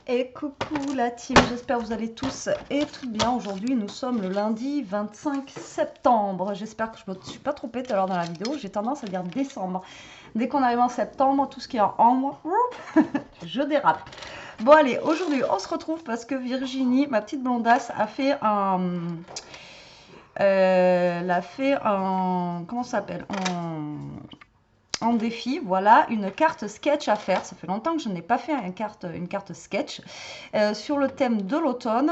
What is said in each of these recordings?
Et coucou la team, j'espère que vous allez tous et toutes bien. Aujourd'hui, nous sommes le lundi 25 septembre. J'espère que je ne me suis pas trompée tout à l'heure dans la vidéo. J'ai tendance à dire décembre. Dès qu'on arrive en septembre, tout ce qui est en ambre, je dérape. Bon allez, aujourd'hui, on se retrouve parce que Virginie, ma petite blondasse, a fait un... comment ça s'appelle en défi, voilà, une carte sketch à faire. Ça fait longtemps que je n'ai pas fait une carte sketch sur le thème de l'automne.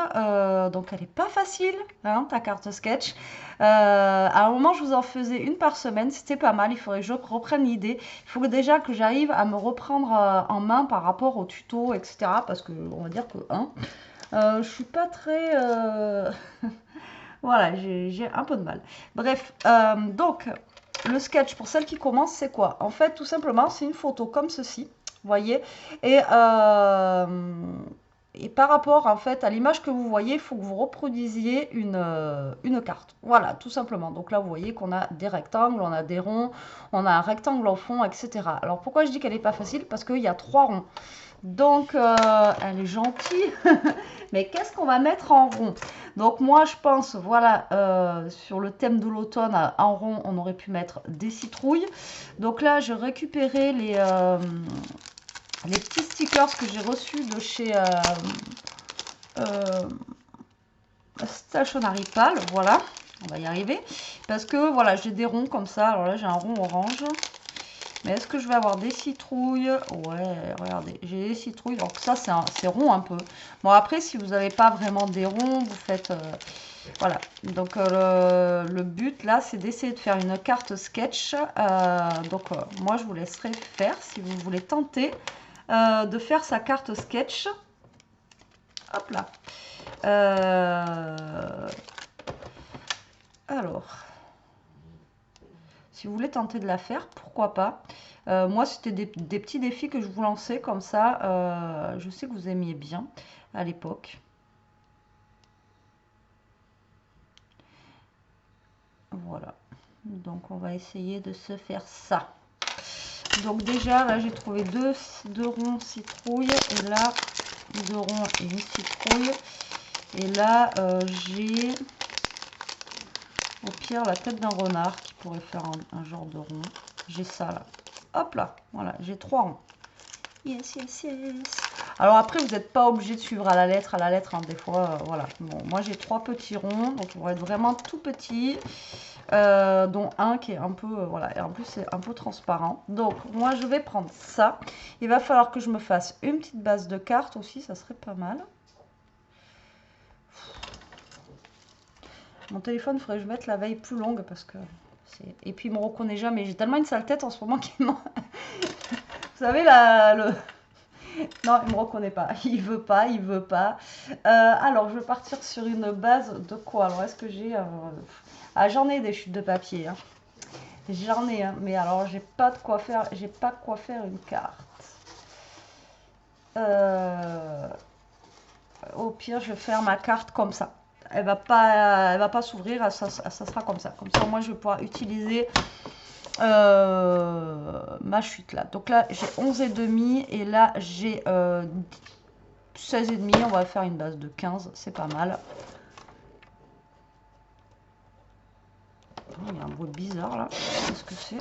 Donc elle n'est pas facile, hein, ta carte sketch. À un moment, je vous en faisais une par semaine. C'était pas mal. Il faudrait que je reprenne l'idée. Il faut déjà que j'arrive à me reprendre en main par rapport au tuto, etc. Parce que on va dire que je suis pas très... voilà, j'ai un peu de mal. Bref, donc... Le sketch, pour celle qui commence, c'est quoi? En fait, tout simplement, c'est une photo comme ceci, vous voyez. Et par rapport, en fait, à l'image que vous voyez, il faut que vous reproduisiez une carte. Voilà, tout simplement. Donc là, vous voyez qu'on a des rectangles, on a des ronds, on a un rectangle au fond, etc. Alors, pourquoi je dis qu'elle n'est pas facile? Parce qu'il y a 3 ronds. Donc, elle est gentille. Mais qu'est-ce qu'on va mettre en rond? Donc, moi, je pense, voilà, sur le thème de l'automne, en rond, on aurait pu mettre des citrouilles. Donc là, je récupérais les petits stickers que j'ai reçus de chez euh, Stationery Pal. Voilà, on va y arriver. Parce que, voilà, j'ai des ronds comme ça. Alors là, j'ai un rond orange. Mais est-ce que je vais avoir des citrouilles? Ouais, regardez, j'ai des citrouilles. Donc ça, c'est rond un peu. Bon, après, si vous n'avez pas vraiment des ronds, vous faites... voilà. Donc le but, là, c'est d'essayer de faire une carte sketch. Donc moi, je vous laisserai faire si vous voulez tenter de faire sa carte sketch. Hop là. Alors... Si vous voulez tenter de la faire, pourquoi pas. Moi, c'était des petits défis que je vous lançais comme ça. Je sais que vous aimiez bien à l'époque. Voilà. Donc, on va essayer de se faire ça. Donc déjà, là, j'ai trouvé deux ronds citrouilles. Et là, 2 ronds et une citrouille. Et là, j'ai au pire la tête d'un renard qui pourrait faire un genre de rond. J'ai ça là. Hop là, voilà, j'ai 3 ronds. Yes, yes, yes. Alors après, vous n'êtes pas obligé de suivre à la lettre, hein, des fois, voilà. Bon, moi, j'ai 3 petits ronds, donc ils vont être vraiment tout petits, dont un qui est un peu, voilà, et en plus, c'est un peu transparent. Donc, moi, je vais prendre ça. Il va falloir que je me fasse une petite base de cartes aussi, ça serait pas mal. Mon téléphone, il faudrait que je mette la veille plus longue parce que c'est... Et puis, il me reconnaît jamais. J'ai tellement une sale tête en ce moment qu'il m'en... Vous savez, non, il me reconnaît pas. Il veut pas, il veut pas. Alors, je vais partir sur une base de quoi? Alors, est-ce que j'ai... Ah, j'en ai des chutes de papier. Hein. J'en ai, hein. Mais alors, j'ai pas de quoi faire. J'ai pas de quoi faire une carte. Au pire, je vais faire ma carte comme ça. Elle va pas s'ouvrir. Ça sera comme ça. Comme ça, moi, je vais pouvoir utiliser ma chute là. Donc là, j'ai 11,5 et là, j'ai 16,5. On va faire une base de 15. C'est pas mal. Il y a un bruit bizarre là. Qu'est-ce que c'est?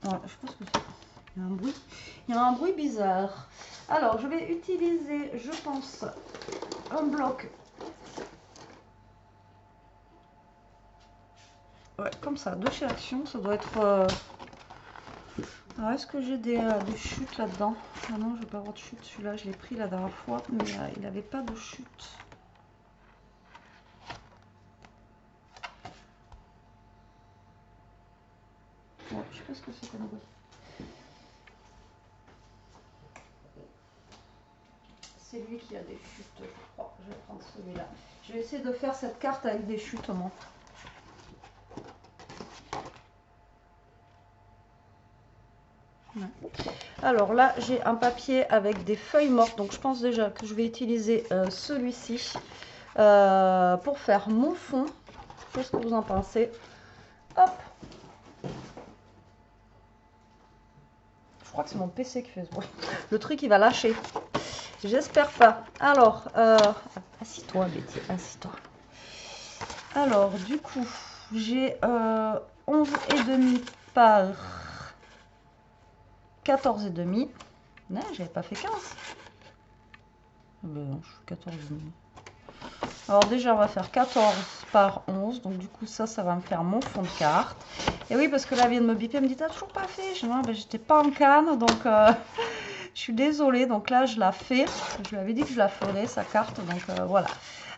Ouais, je pense que c'est... Il y a un bruit. Il y a un bruit bizarre. Alors, je vais utiliser, je pense, un bloc. Ouais, comme ça, de chez Action. Ça doit être... Alors, est-ce que j'ai des chutes là-dedans? Ah non, je vais pas avoir de chute. Celui-là, je l'ai pris la dernière fois, mais il n'avait pas de chute. Ouais, je sais pas ce que c'est comme bruit. C'est lui qui a des chutes, je crois. Je vais prendre celui-là. Je vais essayer de faire cette carte avec des chutes, moi. Ouais. Alors là, j'ai un papier avec des feuilles mortes. Donc je pense déjà que je vais utiliser celui-ci pour faire mon fond. Qu'est-ce que vous en pensez? Hop! Je crois que c'est mon PC qui fait ce bruit. Le truc, il va lâcher. J'espère pas. Alors, assis-toi, Betty, assis-toi. Alors, du coup, j'ai 11,5 par 14,5. Non, j'avais pas fait 15. Ben non, je fais 14,5. Alors déjà, on va faire 14 par 11. Donc du coup, ça va me faire mon fond de carte. Et oui, parce que là, elle vient de me biper, elle me dit, t'as toujours pas fait? Je dis, non, ben, j'étais pas en canne, donc je suis désolée. Donc là, je la fais. Je lui avais dit que je la ferais, sa carte. Donc voilà.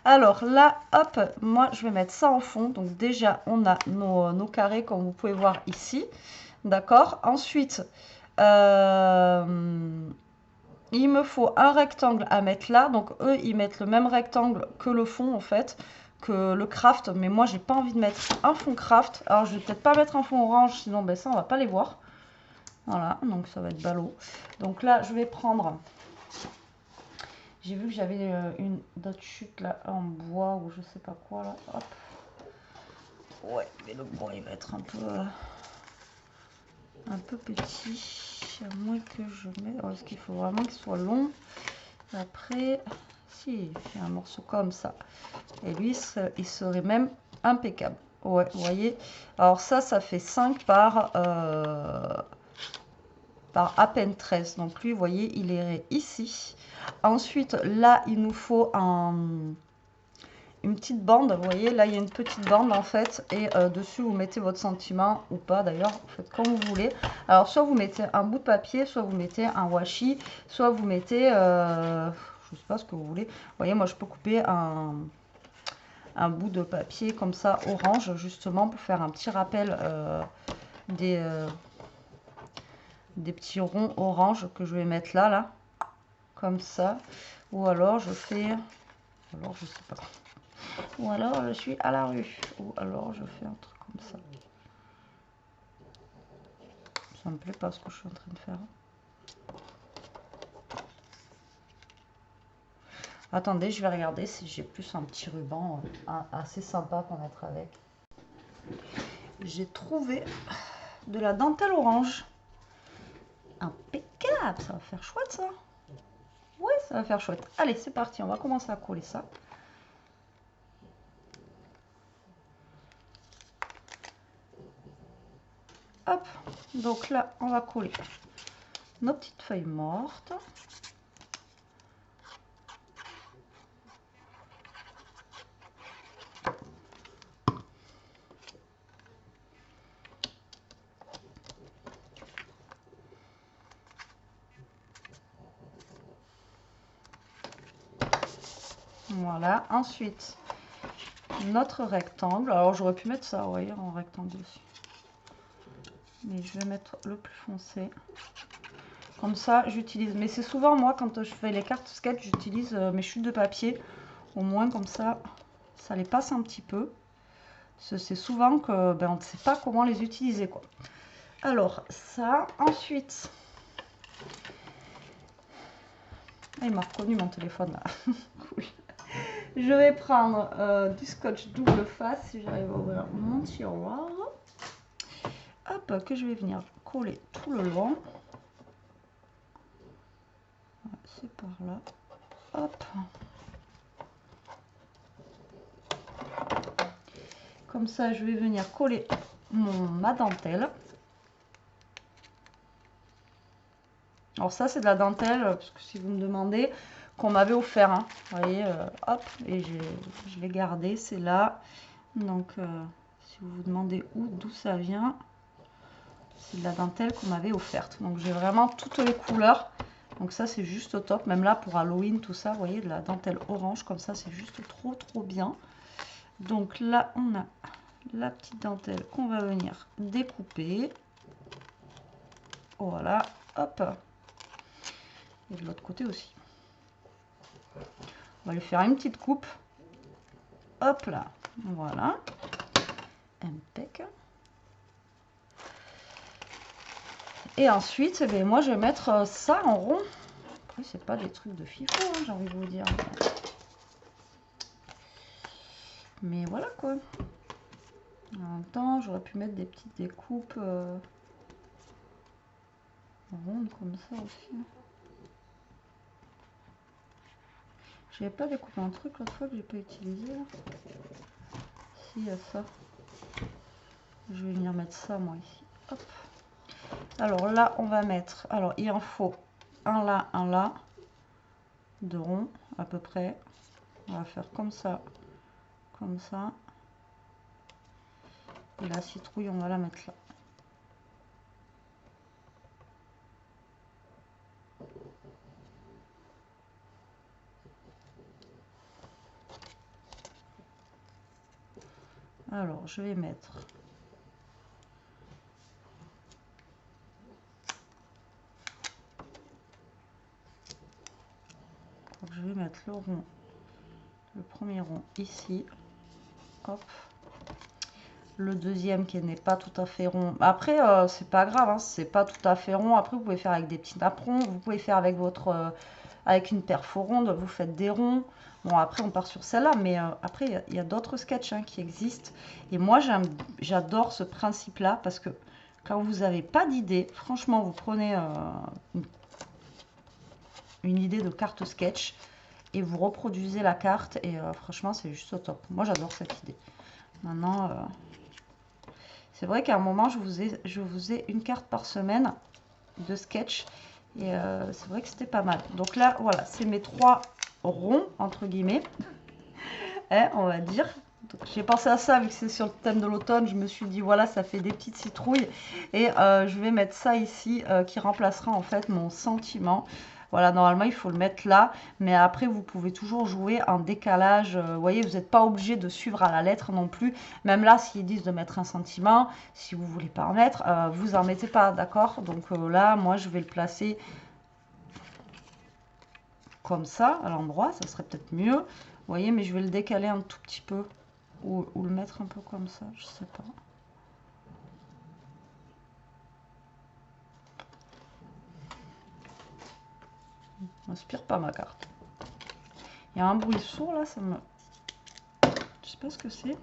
Alors là, hop, moi, je vais mettre ça en fond. Donc déjà, on a nos carrés, comme vous pouvez voir ici. D'accord. Ensuite, il me faut un rectangle à mettre là. Donc eux, ils mettent le même rectangle que le fond en fait, que le craft. Mais moi, j'ai pas envie de mettre un fond craft. Alors je vais peut-être pas mettre un fond orange, sinon ben, ça, on va pas les voir. Voilà, donc ça va être ballot. Donc là, je vais prendre... J'ai vu que j'avais d'autres chutes là en bois ou je sais pas quoi là. Hop. Ouais, mais le bois, il va être un peu petit. À moins que je mette... Parce qu'il faut vraiment qu'il soit long. Après, si, j'ai un morceau comme ça. Et lui, il serait même impeccable. Ouais, vous voyez. Alors ça fait 5 par à peine 13. Donc lui, vous voyez, il irait ici. Ensuite, là, il nous faut une petite bande. Vous voyez, là, il y a une petite bande en fait. Et dessus, vous mettez votre sentiment ou pas. D'ailleurs, vous faites comme vous voulez. Alors, soit vous mettez un bout de papier, soit vous mettez un washi, soit vous mettez... je sais pas ce que vous voulez. Vous voyez, moi, je peux couper un bout de papier comme ça, orange, justement, pour faire un petit rappel des petits ronds orange que je vais mettre là, comme ça. Ou alors, je fais... Alors, je sais pas. Ou alors, je suis à la rue. Ou alors, je fais un truc comme ça. Ça me plaît pas ce que je suis en train de faire. Attendez, je vais regarder si j'ai plus un petit ruban assez sympa pour mettre avec. J'ai trouvé de la dentelle orange. Impeccable, ça va faire chouette ça. Ouais, ça va faire chouette. Allez, c'est parti, on va commencer à coller ça. Hop, donc là, on va coller nos petites feuilles mortes. Voilà, ensuite, notre rectangle. Alors, j'aurais pu mettre ça, vous voyez, en rectangle aussi. Mais je vais mettre le plus foncé. Comme ça, j'utilise. Mais c'est souvent, moi, quand je fais les cartes sketch, j'utilise mes chutes de papier. Au moins, comme ça les passe un petit peu. C'est souvent que ben, on ne sait pas comment les utiliser, quoi. Alors, ça. Ensuite, ah, il m'a reconnu mon téléphone, là. Cool. Je vais prendre du scotch double face, si j'arrive à ouvrir mon tiroir. Hop, que je vais venir coller tout le long. C'est par là. Hop. Comme ça, je vais venir coller ma dentelle. Alors ça, c'est de la dentelle, parce que si vous me demandez, qu'on m'avait offert. Hein. Vous voyez, hop, et je l'ai gardé, c'est là. Donc, si vous vous demandez d'où ça vient, c'est de la dentelle qu'on m'avait offerte. Donc, j'ai vraiment toutes les couleurs. Donc ça, c'est juste au top. Même là, pour Halloween, tout ça, vous voyez, de la dentelle orange, comme ça, c'est juste trop, trop bien. Donc là, on a la petite dentelle qu'on va venir découper. Voilà, hop. Et de l'autre côté aussi. On va lui faire une petite coupe. Hop là, voilà. Impec. Et ensuite, eh bien, moi, je vais mettre ça en rond. Après, c'est pas des trucs de fifou, hein, j'ai envie de vous dire. Mais voilà quoi. En même temps, j'aurais pu mettre des petites découpes. ronde comme ça aussi. J'avais pas découpé un truc l'autre fois que j'ai pas utilisé là. Si, il y a ça. Je vais venir mettre ça moi ici. Hop. Alors là, on va mettre. Alors il en faut un là, de rond à peu près. On va faire comme ça, comme ça. Et la citrouille, on va la mettre là. Alors, je vais mettre le rond, le premier rond ici. Hop. Le deuxième qui n'est pas tout à fait rond. Après, c'est pas grave, hein, c'est pas tout à fait rond. Après, vous pouvez faire avec des petits napperons, vous pouvez faire avec votre avec une perfo ronde, vous faites des ronds. Bon, après, on part sur celle-là, mais après, il y a d'autres sketchs qui existent. Et moi, j'adore ce principe-là parce que quand vous n'avez pas d'idée, franchement, vous prenez une idée de carte sketch et vous reproduisez la carte. Et franchement, c'est juste au top. Moi, j'adore cette idée. Maintenant, c'est vrai qu'à un moment, je vous ai une carte par semaine de sketch. Et c'est vrai que c'était pas mal. Donc là, voilà, c'est mes 3 ronds, entre guillemets, on va dire. J'ai pensé à ça, vu que c'est sur le thème de l'automne, je me suis dit, voilà, ça fait des petites citrouilles. Et je vais mettre ça ici, qui remplacera en fait mon sentiment. Voilà, normalement, il faut le mettre là. Mais après, vous pouvez toujours jouer en décalage. Vous voyez, vous n'êtes pas obligé de suivre à la lettre non plus. Même là, s'ils disent de mettre un sentiment, si vous ne voulez pas en mettre, vous en mettez pas, d'accord? Donc là, moi, je vais le placer comme ça, à l'endroit. Ça serait peut-être mieux. Vous voyez, mais je vais le décaler un tout petit peu. Ou le mettre un peu comme ça, je sais pas. M'inspire pas ma carte. Il y a un bruit sourd là, ça me... Je sais pas ce que c'est.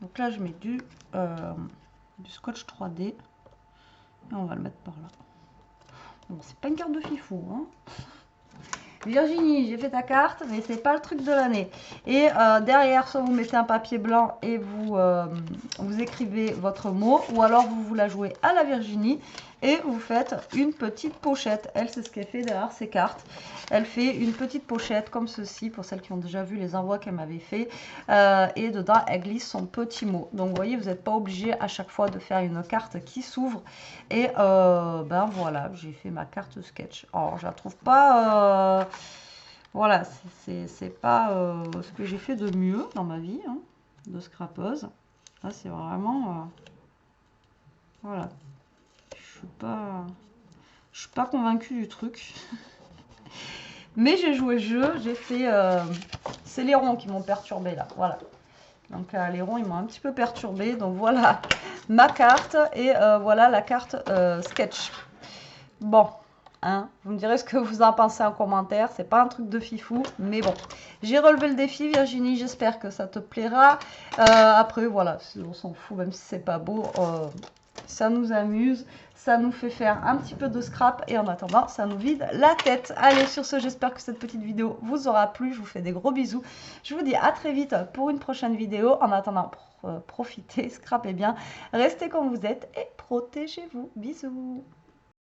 Donc là, je mets du scotch 3D. Et on va le mettre par là. Bon, c'est pas une carte de fifou, hein. Virginie, j'ai fait ta carte, mais c'est pas le truc de l'année. Et derrière, soit vous mettez un papier blanc et vous écrivez votre mot, ou alors vous la jouez à la Virginie et vous faites une petite pochette. Elle, c'est ce qu'elle fait derrière ses cartes. Elle fait une petite pochette comme ceci, pour celles qui ont déjà vu les envois qu'elle m'avait fait. Et dedans, elle glisse son petit mot. Donc, vous voyez, vous n'êtes pas obligé à chaque fois de faire une carte qui s'ouvre. Et ben voilà, j'ai fait ma carte sketch. Alors, je la trouve pas... voilà, c'est pas ce que j'ai fait de mieux dans ma vie, hein, de scrapeuse. Là, c'est vraiment... voilà. Je suis pas convaincue du truc. Mais j'ai joué le jeu, j'ai fait... c'est les ronds qui m'ont perturbé là, voilà. Donc les ronds, ils m'ont un petit peu perturbé. Donc voilà ma carte et voilà la carte sketch. Bon, hein, vous me direz ce que vous en pensez en commentaire. C'est pas un truc de fifou, mais bon. J'ai relevé le défi, Virginie. J'espère que ça te plaira. Après, voilà, on s'en fout, même si c'est pas beau. Ça nous amuse. Ça nous fait faire un petit peu de scrap. Et en attendant, ça nous vide la tête. Allez, sur ce, j'espère que cette petite vidéo vous aura plu. Je vous fais des gros bisous. Je vous dis à très vite pour une prochaine vidéo. En attendant, profitez, scrapez bien. Restez comme vous êtes et protégez-vous. Bisous.